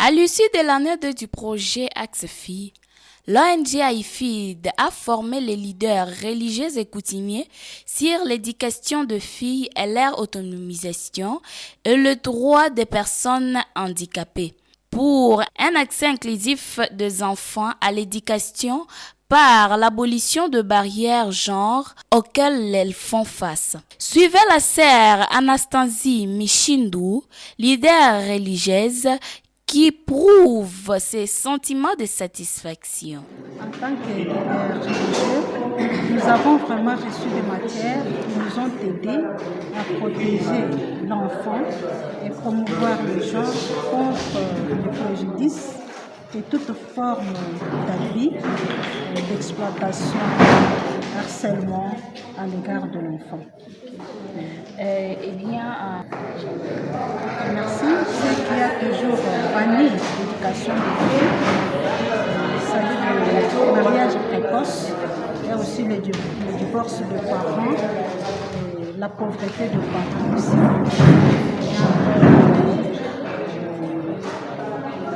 À l'issue de l'année 2 du projet Axe Filles, l'ONG AIFID a formé les leaders religieux et coutumiers sur l'éducation de filles et leur autonomisation et le droit des personnes handicapées pour un accès inclusif des enfants à l'éducation par l'abolition de barrières genre auxquelles elles font face. Suivez la sœur Anastasie Michindou, leader religieuse, qui prouve ses sentiments de satisfaction. En tant que leader religieux, nous avons vraiment reçu des matières qui nous ont aidés à protéger l'enfant et promouvoir le genre contre le préjudice et toute forme d'abus, d'exploitation, harcèlement à l'égard de l'enfant. Merci. Ce qui a toujours banni l'éducation des filles, c'est le mariage précoce et aussi le divorce de parents et la pauvreté de parents aussi.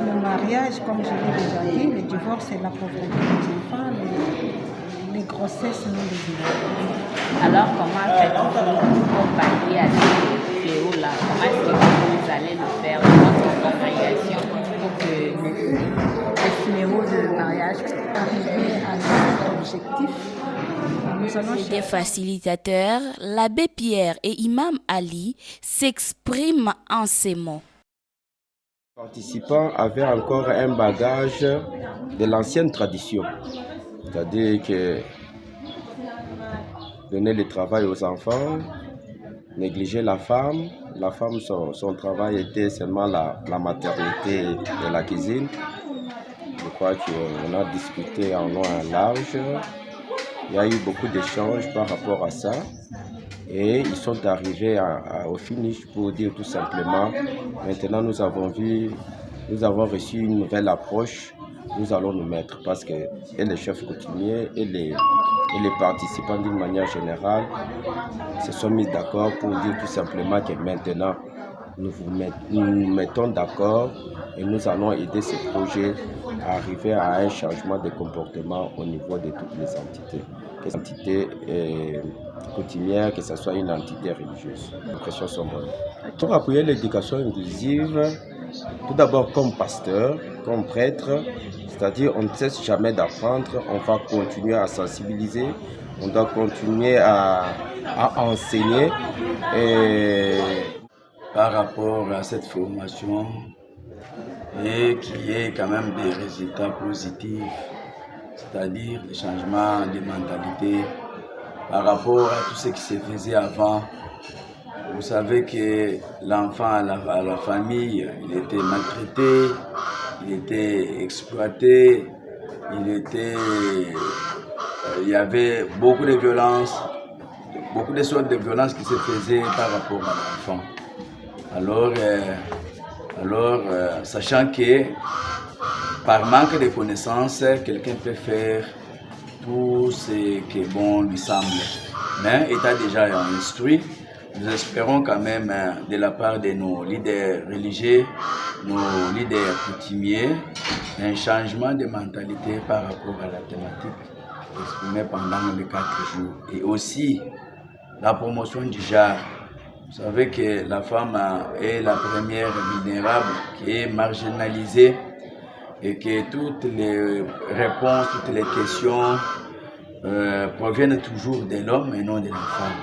Le mariage, comme je l'ai déjà dit, le divorce et la pauvreté des enfants, les grossesses non désirées. Alors, comment faites-vous pour pallier à ces fléaux-là? Comment est-ce que vous allez le faire dans votre congrégation pour que les fléaux de mariage Arriver à cet objectif, nous allons Des facilitateurs, l'abbé Pierre et Imam Ali s'expriment en ces mots. Les participants avaient encore un bagage de l'ancienne tradition, c'est-à-dire que donner le travail aux enfants, négliger la femme. La femme, son travail était seulement la maternité et la cuisine. Je crois qu'on a discuté en long et en large. Il y a eu beaucoup d'échanges par rapport à ça. Et ils sont arrivés au finish pour dire tout simplement, maintenant nous avons reçu une nouvelle approche, nous allons nous mettre parce que et les chefs coutumiers et les participants d'une manière générale se sont mis d'accord pour dire tout simplement que maintenant nous nous mettons d'accord et nous allons aider ce projet à arriver à un changement de comportement au niveau de toutes les entités. Que ce soit une entité coutumière, que ce soit une entité religieuse. Les impressions sont bonnes. Pour appuyer l'éducation inclusive, tout d'abord comme pasteur, comme prêtre, c'est-à-dire on ne cesse jamais d'apprendre, on va continuer à sensibiliser, on doit continuer à enseigner. Et par rapport à cette formation et qui ait quand même des résultats positifs, c'est-à-dire le changement de mentalité par rapport à tout ce qui se faisait avant. Vous savez que l'enfant à la famille, il était maltraité, il était exploité, il y avait beaucoup de violences, beaucoup de sortes de violences qui se faisaient par rapport à l'enfant. Alors, sachant que par manque de connaissances, quelqu'un peut faire tout ce qui est bon lui semble. Mais étant déjà instruit, nous espérons quand même de la part de nos leaders religieux, nos leaders coutumiers, un changement de mentalité par rapport à la thématique exprimée pendant les 4 jours. Et aussi la promotion du genre. Vous savez que la femme est la première vulnérable qui est marginalisée et que toutes les réponses, toutes les questions proviennent toujours de l'homme et non de la femme.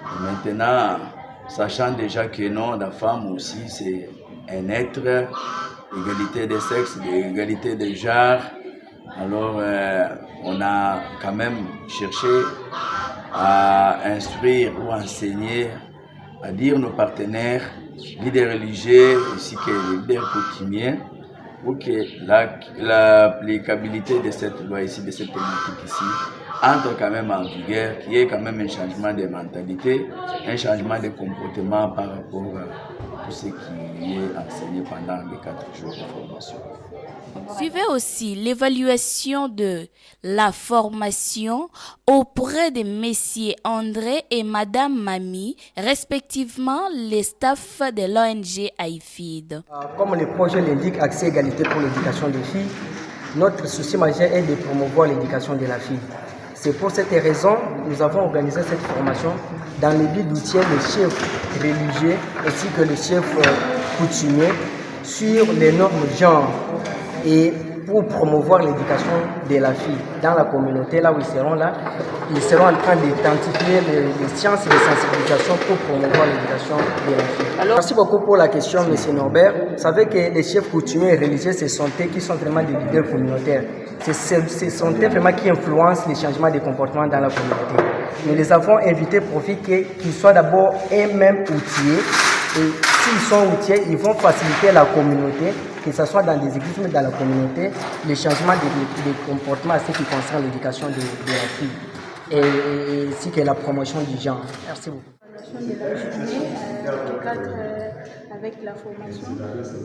Et maintenant, sachant déjà que non, la femme aussi c'est un être, égalité des sexes, égalité des genres, alors on a quand même cherché à instruire ou enseigner, à dire nos partenaires, leaders religieux ainsi que les leaders coutumiers, pour que l'applicabilité de cette loi ici, de cette thématique ici, entre quand même en vigueur, qu'il y ait quand même un changement de mentalité, un changement de comportement par rapport à tout ce qui est enseigné pendant les 4 jours de formation. Suivez aussi l'évaluation de la formation auprès de messieurs André et Madame Mami, respectivement les staffs de l'ONG AIFID. Comme le projet l'indique, accès égalité pour l'éducation des filles, notre souci majeur est de promouvoir l'éducation de la fille. C'est pour cette raison que nous avons organisé cette formation dans le but d'outiller les chefs religieux ainsi que les chefs coutumiers sur les normes de genre et pour promouvoir l'éducation de la fille dans la communauté, là où ils seront en train d'identifier les sciences et les sensibilisations pour promouvoir l'éducation de la fille. Alors, merci beaucoup pour la question, M. Norbert. Vous savez que les chefs coutumiers et religieux, ce sont eux qui sont vraiment des leaders communautaires. Ce sont eux vraiment qui influencent les changements de comportement dans la communauté. Nous les avons invités pour qu'ils soient d'abord eux-mêmes outillés. Et s'ils sont outillés, ils vont faciliter la communauté, que ce soit dans des églises, mais dans la communauté, les changements de comportement à ce qui concerne l'éducation de la fille et ainsi que la promotion du genre. Merci beaucoup. De la journée, avec la formation.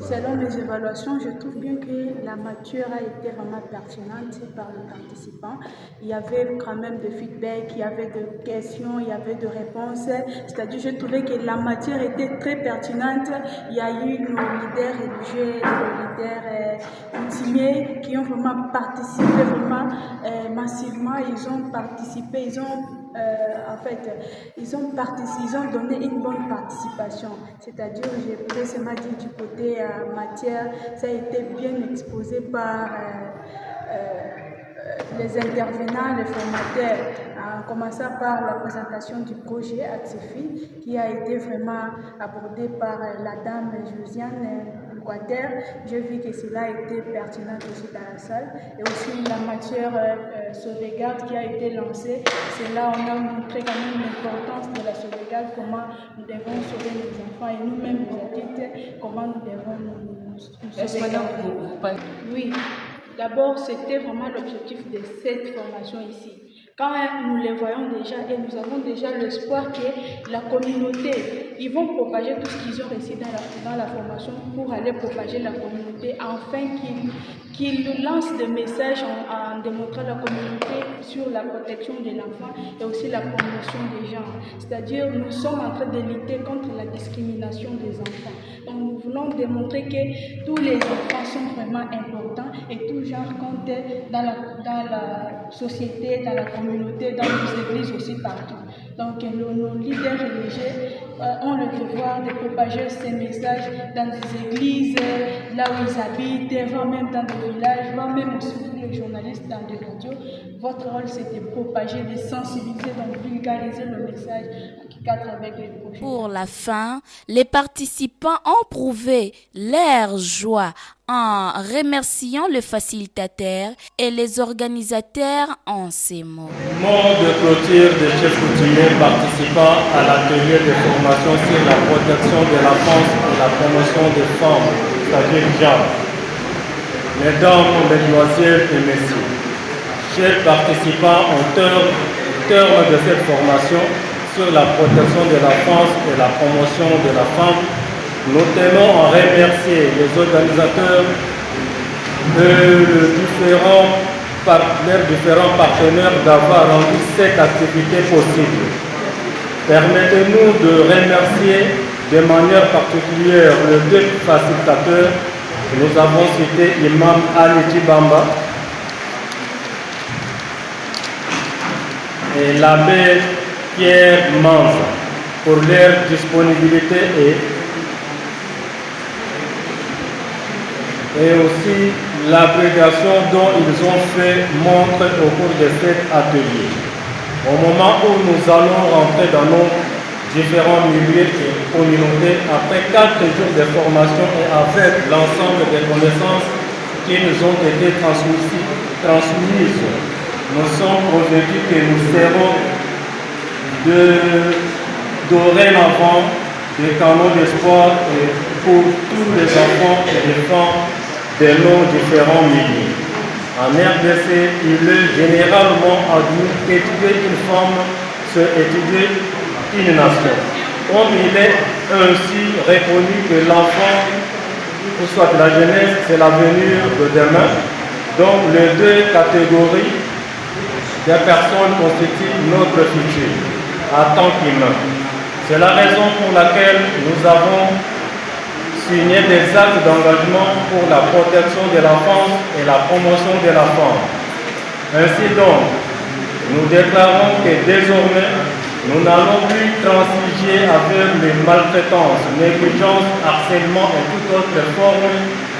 Selon les évaluations, je trouve bien que la matière a été vraiment pertinente par les participants. Il y avait quand même des feedbacks, il y avait des questions, il y avait des réponses. C'est-à-dire, je trouvais que la matière était très pertinente. Il y a eu nos leaders religieux, nos leaders coutumiers qui ont vraiment participé vraiment massivement. Ils ont participé, ils ont donné une bonne participation. C'est-à-dire, j'ai pu seulement dire du côté matière, ça a été bien exposé par les intervenants, les formateurs, en commençant par la présentation du projet AXEFI qui a été vraiment abordé par la dame Josiane Quater. J'ai vu que cela a été pertinent aussi dans la salle. Et aussi la matière sauvegarde qui a été lancée. C'est là où on a montré quand même l'importance de la sauvegarde, comment nous devons sauver nos enfants et nous-mêmes les adultes, comment nous devons nous sauver. Oui, d'abord c'était vraiment l'objectif de cette formation ici. Quand nous les voyons déjà et nous avons déjà l'espoir que la communauté, ils vont propager tout ce qu'ils ont reçu dans la formation pour aller propager la communauté, afin qu'ils nous lancent des messages en démontrant la communauté sur la protection de l'enfant et aussi la promotion des genres. C'est-à-dire, nous sommes en train de lutter contre la discrimination des enfants. Donc, nous voulons démontrer que tous les enfants sont vraiment importants et tout genre compte dans la société, dans la communauté, dans les églises aussi partout. Donc nos leaders religieux ont le devoir de propager ces messages dans des églises, là où ils habitent, voire même dans des villages, voire même aussi pour les journalistes dans des radios. Votre rôle, c'est de propager, de sensibiliser, de vulgariser le message qui cadre avec les projets. Pour la fin, les participants ont prouvé leur joie en remerciant le facilitateur et les organisateurs en ces mots. Mot de clôture des chefs coutumiers participant à l'atelier de formation sur la protection de l'enfance et la promotion des femmes, c'est-à-dire genre. Mesdames, mesdemoiselles et messieurs, chers participants, au terme de cette formation sur la protection de l'enfance et la promotion de la femme, nous tenons à remercier les organisateurs et leurs différents partenaires d'avoir rendu cette activité possible. Permettez-nous de remercier de manière particulière les deux facilitateurs. Nous avons cité Imam Ali Tibamba et l'abbé Pierre Manza pour leur disponibilité et aussi l'abréviation dont ils ont fait montre au cours de cet atelier. Au moment où nous allons rentrer dans nos différents milieux et communautés, après 4 jours de formation et avec l'ensemble des connaissances qui nous ont été transmises, nous sommes convaincus que nous serons dorénavant des canaux d'espoir pour tous les enfants et les femmes de nos différents milieux. En RDC, il est généralement admis qu'étudier une femme, c'est étudier une nation. Comme il est ainsi reconnu que l'enfant, ou soit la jeunesse, c'est l'avenir de demain, donc les deux catégories des personnes constituent notre futur en tant qu'humain. C'est la raison pour laquelle nous avons signé des actes d'engagement pour la protection de l'enfance et la promotion de la femme. Ainsi donc, nous déclarons que désormais, nous n'allons plus transiger avec les maltraitances, négligences, harcèlement et toute autre forme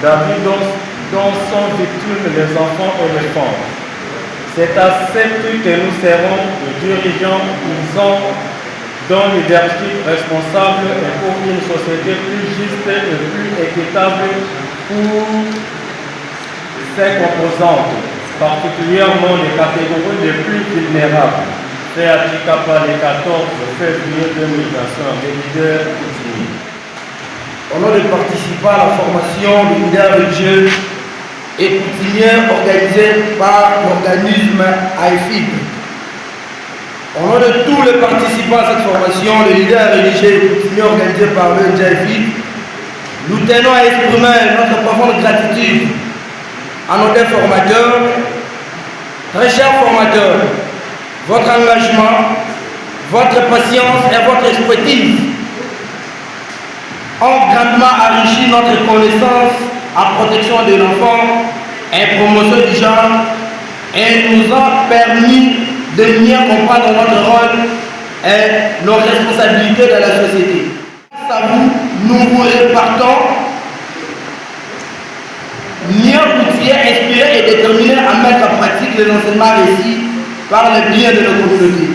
d'abus dont sont victimes les enfants et les femmes. C'est à cette que nous serons les dirigeants qui ont dans le leadership responsable et pour une société plus juste et plus équitable pour ses composantes, particulièrement les catégories les plus vulnérables. C'est à Chikapa le 14 février 2025, les leaders coutumiers. Au nom des participants à la formation des leaders religieux et coutumiers organisée par l'organisme AIFID, au nom de tous les participants à cette formation, les leaders religieux et coutumiers organisés par le AIFID, nous tenons à exprimer notre profonde gratitude à nos deux formateurs. Très chers formateurs, votre engagement, votre patience et votre expertise ont grandement enrichi notre connaissance en protection de l'enfant et promotion du genre et nous ont permis de mieux comprendre notre rôle et nos responsabilités dans la société. Grâce à vous, nous vous repartons mieux outillés, inspirés et déterminés à mettre en pratique les enseignements récits par le bien de nos communautés.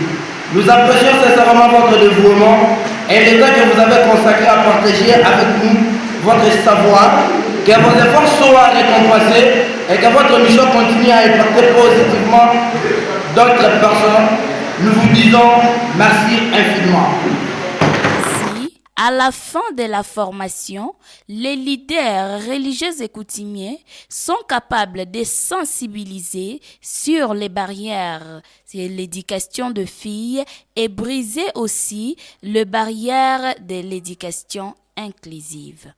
Nous apprécions sincèrement votre dévouement et le temps que vous avez consacré à partager avec nous votre savoir, que vos efforts soient récompensés et que votre mission continue à impacter positivement d'autres personnes. Nous vous disons merci infiniment. À la fin de la formation, les leaders religieux et coutumiers sont capables de sensibiliser sur les barrières de l'éducation de filles et briser aussi les barrières de l'éducation inclusive.